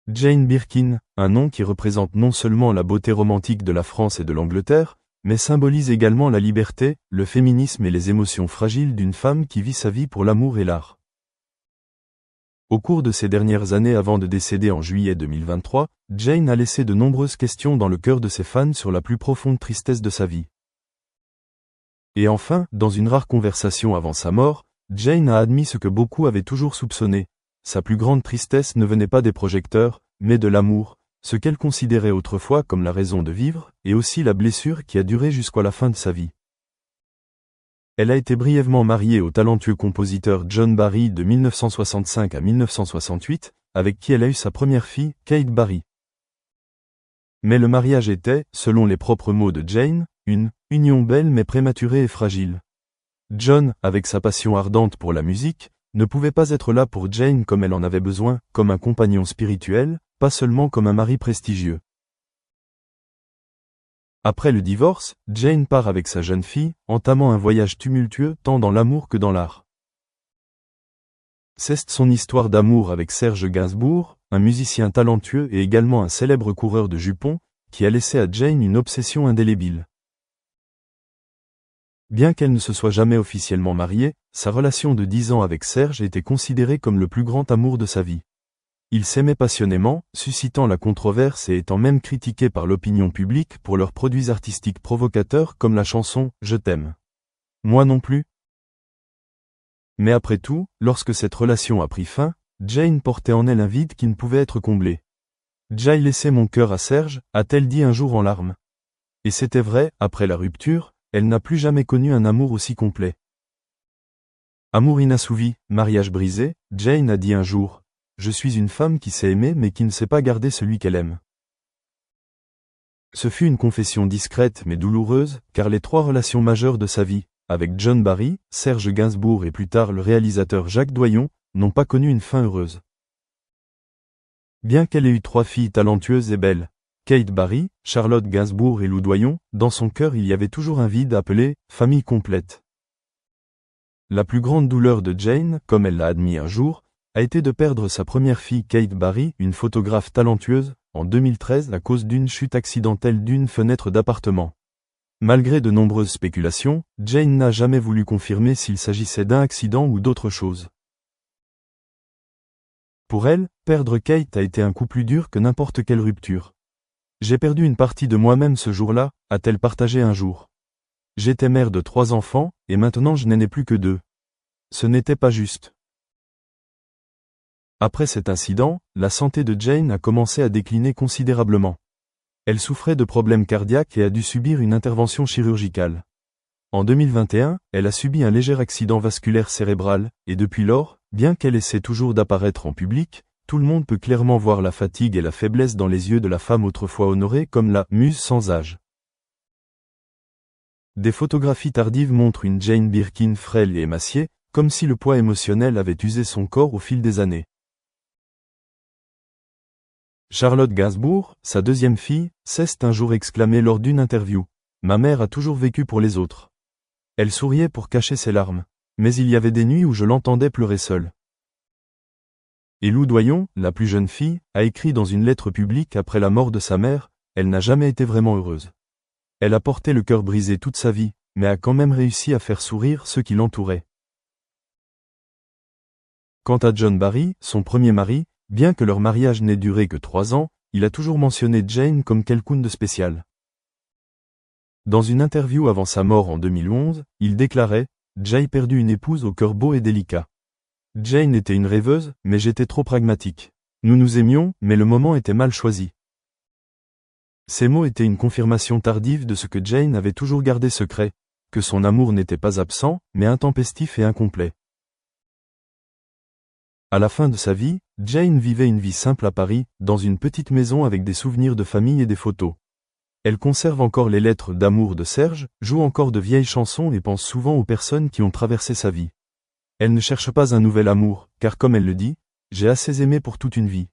Jane Birkin, un nom qui représente non seulement la beauté romantique de la France et de l'Angleterre, mais symbolise également la liberté, le féminisme et les émotions fragiles d'une femme qui vit sa vie pour l'amour et l'art. Au cours de ces dernières années avant de décéder en juillet 2023, Jane a laissé de nombreuses questions dans le cœur de ses fans sur la plus profonde tristesse de sa vie. Et enfin, dans une rare conversation avant sa mort, Jane a admis ce que beaucoup avaient toujours soupçonné. Sa plus grande tristesse ne venait pas des projecteurs, mais de l'amour, ce qu'elle considérait autrefois comme la raison de vivre, et aussi la blessure qui a duré jusqu'à la fin de sa vie. Elle a été brièvement mariée au talentueux compositeur John Barry de 1965 à 1968, avec qui elle a eu sa première fille, Kate Barry. Mais le mariage était, selon les propres mots de Jane, une union belle mais prématurée et fragile. John, avec sa passion ardente pour la musique, ne pouvait pas être là pour Jane comme elle en avait besoin, comme un compagnon spirituel, pas seulement comme un mari prestigieux. Après le divorce, Jane part avec sa jeune fille, entamant un voyage tumultueux tant dans l'amour que dans l'art. C'est son histoire d'amour avec Serge Gainsbourg, un musicien talentueux et également un célèbre coureur de jupons, qui a laissé à Jane une obsession indélébile. Bien qu'elle ne se soit jamais officiellement mariée, sa relation de 10 ans avec Serge était considérée comme le plus grand amour de sa vie. Ils s'aimaient passionnément, suscitant la controverse et étant même critiqués par l'opinion publique pour leurs produits artistiques provocateurs comme la chanson « Je t'aime ». Moi non plus. Mais après tout, lorsque cette relation a pris fin, Jane portait en elle un vide qui ne pouvait être comblé. « J'ai laissé mon cœur à Serge », a-t-elle dit un jour en larmes. Et c'était vrai, après la rupture, elle n'a plus jamais connu un amour aussi complet. Amour inassouvi, mariage brisé, Jane a dit un jour « Je suis une femme qui sait aimer mais qui ne sait pas garder celui qu'elle aime ». Ce fut une confession discrète mais douloureuse, car les 3 relations majeures de sa vie, avec John Barry, Serge Gainsbourg et plus tard le réalisateur Jacques Doyon, n'ont pas connu une fin heureuse. Bien qu'elle ait eu 3 filles talentueuses et belles, Kate Barry, Charlotte Gainsbourg et Lou Doyon, dans son cœur il y avait toujours un vide appelé « famille complète ». La plus grande douleur de Jane, comme elle l'a admis un jour, a été de perdre sa première fille Kate Barry, une photographe talentueuse, en 2013 à cause d'une chute accidentelle d'une fenêtre d'appartement. Malgré de nombreuses spéculations, Jane n'a jamais voulu confirmer s'il s'agissait d'un accident ou d'autre chose. Pour elle, perdre Kate a été un coup plus dur que n'importe quelle rupture. J'ai perdu une partie de moi-même ce jour-là, a-t-elle partagé un jour. J'étais mère de 3 enfants, et maintenant je n'en ai plus que 2. Ce n'était pas juste. Après cet incident, la santé de Jane a commencé à décliner considérablement. Elle souffrait de problèmes cardiaques et a dû subir une intervention chirurgicale. En 2021, elle a subi un léger accident vasculaire cérébral, et depuis lors, bien qu'elle essaie toujours d'apparaître en public, tout le monde peut clairement voir la fatigue et la faiblesse dans les yeux de la femme autrefois honorée comme la « muse sans âge ». Des photographies tardives montrent une Jane Birkin frêle et émaciée, comme si le poids émotionnel avait usé son corps au fil des années. Charlotte Gainsbourg, sa 2e fille, s'est un jour exclamée lors d'une interview « Ma mère a toujours vécu pour les autres. Elle souriait pour cacher ses larmes. Mais il y avait des nuits où je l'entendais pleurer seule. » Et Lou Doyon, la plus jeune fille, a écrit dans une lettre publique après la mort de sa mère « Elle n'a jamais été vraiment heureuse. Elle a porté le cœur brisé toute sa vie, mais a quand même réussi à faire sourire ceux qui l'entouraient. » Quant à John Barry, son premier mari, bien que leur mariage n'ait duré que 3 ans, il a toujours mentionné Jane comme quelqu'un de spécial. Dans une interview avant sa mort en 2011, il déclarait « J'ai perdu une épouse au cœur beau et délicat. Jane était une rêveuse, mais j'étais trop pragmatique. Nous nous aimions, mais le moment était mal choisi. » Ces mots étaient une confirmation tardive de ce que Jane avait toujours gardé secret, que son amour n'était pas absent, mais intempestif et incomplet. À la fin de sa vie, Jane vivait une vie simple à Paris, dans une petite maison avec des souvenirs de famille et des photos. Elle conserve encore les lettres d'amour de Serge, joue encore de vieilles chansons et pense souvent aux personnes qui ont traversé sa vie. Elle ne cherche pas un nouvel amour, car comme elle le dit, « J'ai assez aimé pour toute une vie ».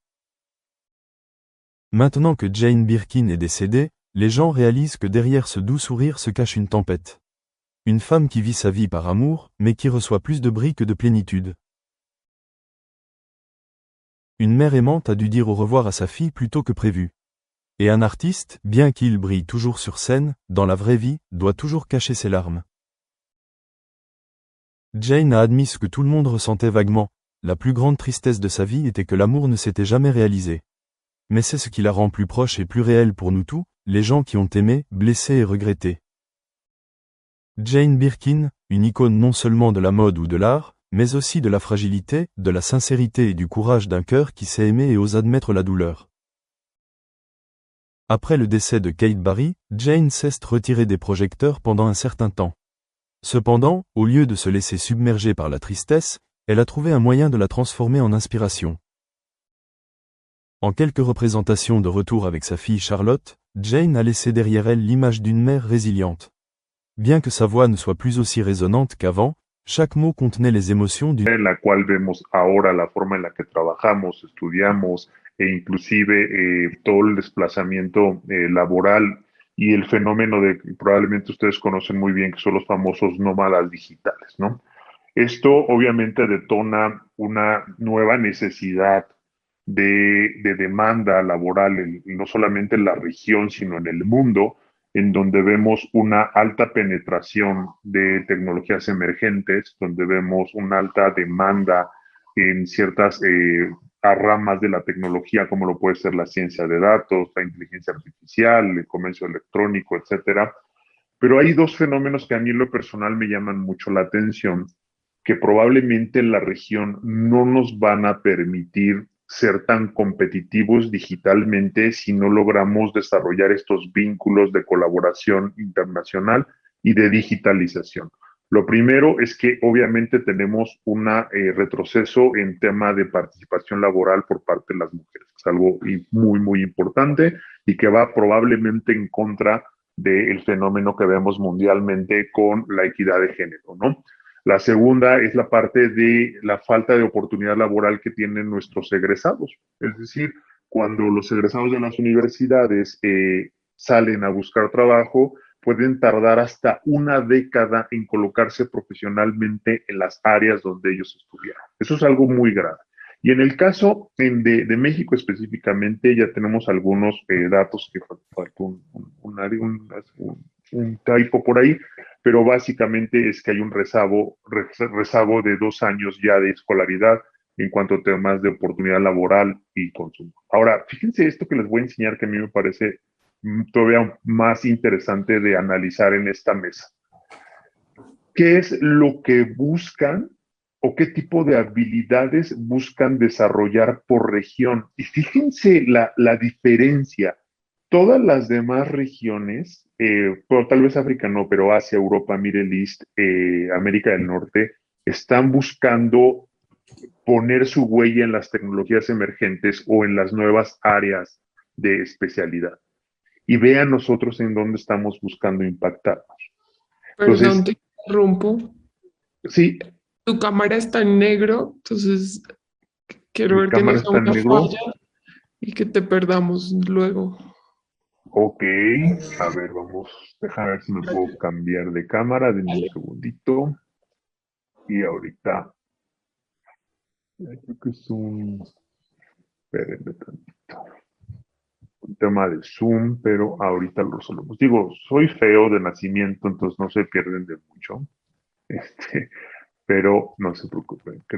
Maintenant que Jane Birkin est décédée, les gens réalisent que derrière ce doux sourire se cache une tempête. Une femme qui vit sa vie par amour, mais qui reçoit plus de bris que de plénitude. une mère aimante a dû dire au revoir à sa fille plus tôt que prévu. Et un artiste, bien qu'il brille toujours sur scène, dans la vraie vie, doit toujours cacher ses larmes. Jane a admis ce que tout le monde ressentait vaguement. La plus grande tristesse de sa vie était que l'amour ne s'était jamais réalisé. Mais c'est ce qui la rend plus proche et plus réelle pour nous tous, les gens qui ont aimé, blessé et regretté. Jane Birkin, une icône non seulement de la mode ou de l'art, mais aussi de la fragilité, de la sincérité et du courage d'un cœur qui sait aimer et ose admettre la douleur. Après le décès de Kate Barry, Jane s'est retirée des projecteurs pendant un certain temps. Cependant, au lieu de se laisser submerger par la tristesse, elle a trouvé un moyen de la transformer en inspiration. En quelques représentations de retour avec sa fille Charlotte, Jane a laissé derrière elle l'image d'une mère résiliente. Bien que sa voix ne soit plus aussi résonante qu'avant, chaque mot contenait les émotions d'une en la cual vemos ahora la forma en la que trabajamos, estudiamos e inclusive todo el desplazamiento laboral y el fenómeno de que probablemente ustedes conocen muy bien, que son los famosos nómadas digitales, ¿no? Esto obviamente detona una nueva necesidad de demanda laboral, no solamente en la región, sino en el mundo, en donde vemos una alta penetración de tecnologías emergentes, donde vemos una alta demanda en ciertas ramas de la tecnología, como lo puede ser la ciencia de datos, la inteligencia artificial, el comercio electrónico, etcétera. Pero hay dos fenómenos que a mí en lo personal me llaman mucho la atención, que probablemente en la región no nos van a permitir ser tan competitivos digitalmente si no logramos desarrollar estos vínculos de colaboración internacional y de digitalización. Lo primero es que obviamente tenemos un retroceso en tema de participación laboral por parte de las mujeres. Es algo muy, muy importante y que va probablemente en contra del fenómeno que vemos mundialmente con la equidad de género, ¿no? La segunda es la parte de la falta de oportunidad laboral que tienen nuestros egresados. Es decir, cuando los egresados de las universidades salen a buscar trabajo, pueden tardar hasta una década en colocarse profesionalmente en las áreas donde ellos estudiaron. Eso es algo muy grave. Y en el caso de México específicamente, ya tenemos algunos datos que faltó un typo por ahí, pero básicamente es que hay un rezago de 2 años ya de escolaridad en cuanto a temas de oportunidad laboral y consumo. Ahora, fíjense esto que les voy a enseñar que a mí me parece todavía más interesante de analizar en esta mesa. ¿Qué es lo que buscan o qué tipo de habilidades buscan desarrollar por región? Y fíjense la diferencia. Todas las demás regiones, bueno, tal vez África no, pero Asia, Europa, Middle East, América del Norte, están buscando poner su huella en las tecnologías emergentes o en las nuevas áreas de especialidad. Y vean nosotros en dónde estamos buscando impactarnos. Perdón, Entonces, te interrumpo. sí, Tu cámara está en negro, entonces quiero mi ver que no cámara sea está en una negro. falla y que te perdamos luego. Ok, a ver, vamos, déjame ver si me puedo cambiar de cámara, denme un segundito. Y ahorita, creo que es espérenme tantito, un tema de Zoom, pero ahorita lo resolvemos. Digo, soy feo de nacimiento, entonces no se pierden de mucho, este, pero no se preocupen.